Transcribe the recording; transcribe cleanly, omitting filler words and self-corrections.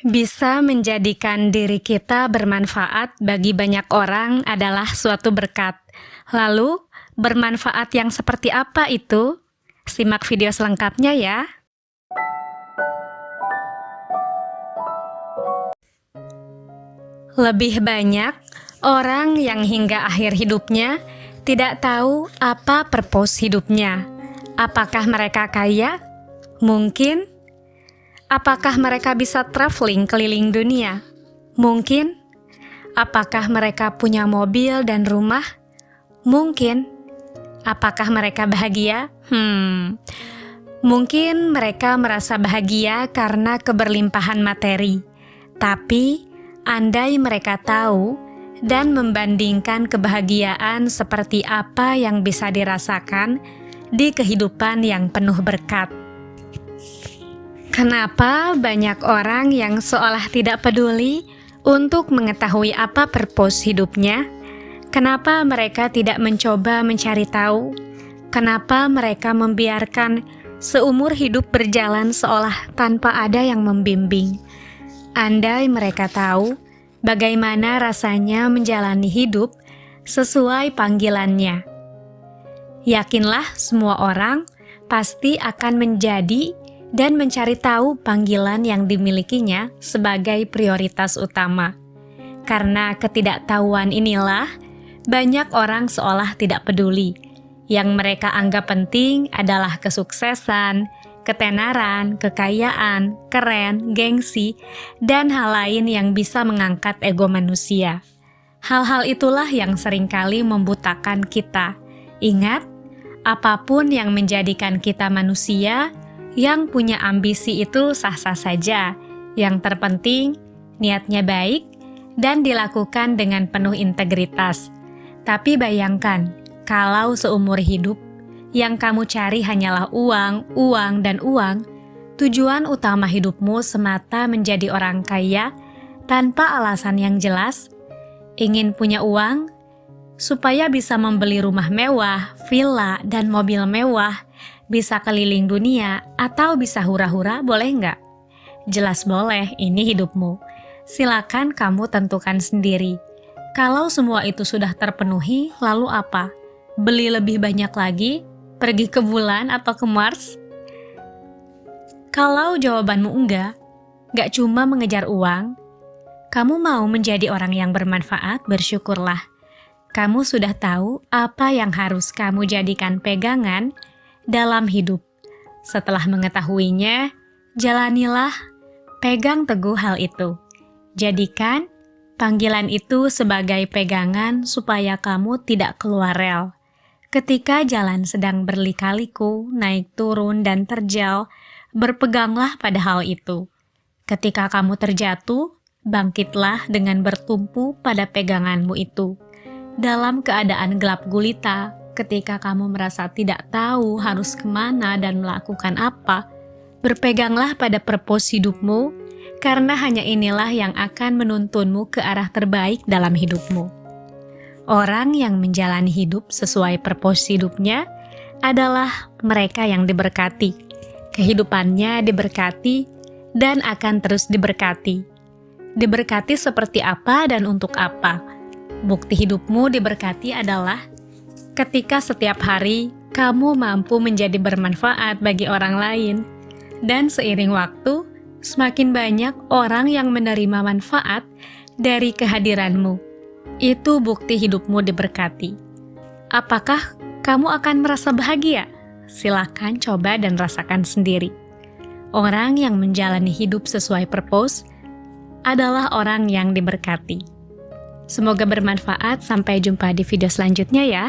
Bisa menjadikan diri kita bermanfaat bagi banyak orang adalah suatu berkat. Lalu, bermanfaat yang seperti apa itu? Simak video selengkapnya ya. Lebih banyak orang yang hingga akhir hidupnya tidak tahu apa purpose hidupnya. Apakah mereka kaya? Mungkin. Apakah mereka bisa traveling keliling dunia? Mungkin. Apakah mereka punya mobil dan rumah? Mungkin. Apakah mereka bahagia? Mungkin mereka merasa bahagia karena keberlimpahan materi. Tapi, andai mereka tahu dan membandingkan kebahagiaan seperti apa yang bisa dirasakan di kehidupan yang penuh berkat. Kenapa banyak orang yang seolah tidak peduli untuk mengetahui apa purpose hidupnya? Kenapa mereka tidak mencoba mencari tahu? Kenapa mereka membiarkan seumur hidup berjalan seolah tanpa ada yang membimbing? Andai mereka tahu bagaimana rasanya menjalani hidup sesuai panggilannya. Yakinlah semua orang pasti akan menjadi dan mencari tahu panggilan yang dimilikinya sebagai prioritas utama. Karena ketidaktahuan inilah, banyak orang seolah tidak peduli. Yang mereka anggap penting adalah kesuksesan, ketenaran, kekayaan, keren, gengsi, dan hal lain yang bisa mengangkat ego manusia. Hal-hal itulah yang seringkali membutakan kita. Ingat, apapun yang menjadikan kita manusia, yang punya ambisi itu sah-sah saja. Yang terpenting, niatnya baik dan dilakukan dengan penuh integritas. Tapi bayangkan, kalau seumur hidup, yang kamu cari hanyalah uang, uang, dan uang, tujuan utama hidupmu semata menjadi orang kaya tanpa alasan yang jelas, ingin punya uang, supaya bisa membeli rumah mewah, villa, dan mobil mewah, bisa keliling dunia, atau bisa hura-hura, boleh nggak? Jelas boleh, ini hidupmu. Silakan kamu tentukan sendiri. Kalau semua itu sudah terpenuhi, lalu apa? Beli lebih banyak lagi? Pergi ke bulan atau ke Mars? Kalau jawabanmu nggak cuma mengejar uang, kamu mau menjadi orang yang bermanfaat, bersyukurlah. Kamu sudah tahu apa yang harus kamu jadikan pegangan dalam hidup. Setelah mengetahuinya, jalanilah, pegang teguh hal itu. Jadikan panggilan itu sebagai pegangan supaya kamu tidak keluar rel. Ketika jalan sedang berlika-liku, naik turun dan terjal, berpeganglah pada hal itu. Ketika kamu terjatuh, bangkitlah dengan bertumpu pada peganganmu itu. Dalam keadaan gelap gulita, ketika kamu merasa tidak tahu harus kemana dan melakukan apa, berpeganglah pada purpose hidupmu, karena hanya inilah yang akan menuntunmu ke arah terbaik dalam hidupmu. Orang yang menjalani hidup sesuai purpose hidupnya adalah mereka yang diberkati. Kehidupannya diberkati dan akan terus diberkati. Diberkati seperti apa dan untuk apa? Bukti hidupmu diberkati adalah ketika setiap hari kamu mampu menjadi bermanfaat bagi orang lain, dan seiring waktu, semakin banyak orang yang menerima manfaat dari kehadiranmu. Itu bukti hidupmu diberkati. Apakah kamu akan merasa bahagia? Silakan coba dan rasakan sendiri. Orang yang menjalani hidup sesuai purpose adalah orang yang diberkati. Semoga bermanfaat. Sampai jumpa di video selanjutnya ya.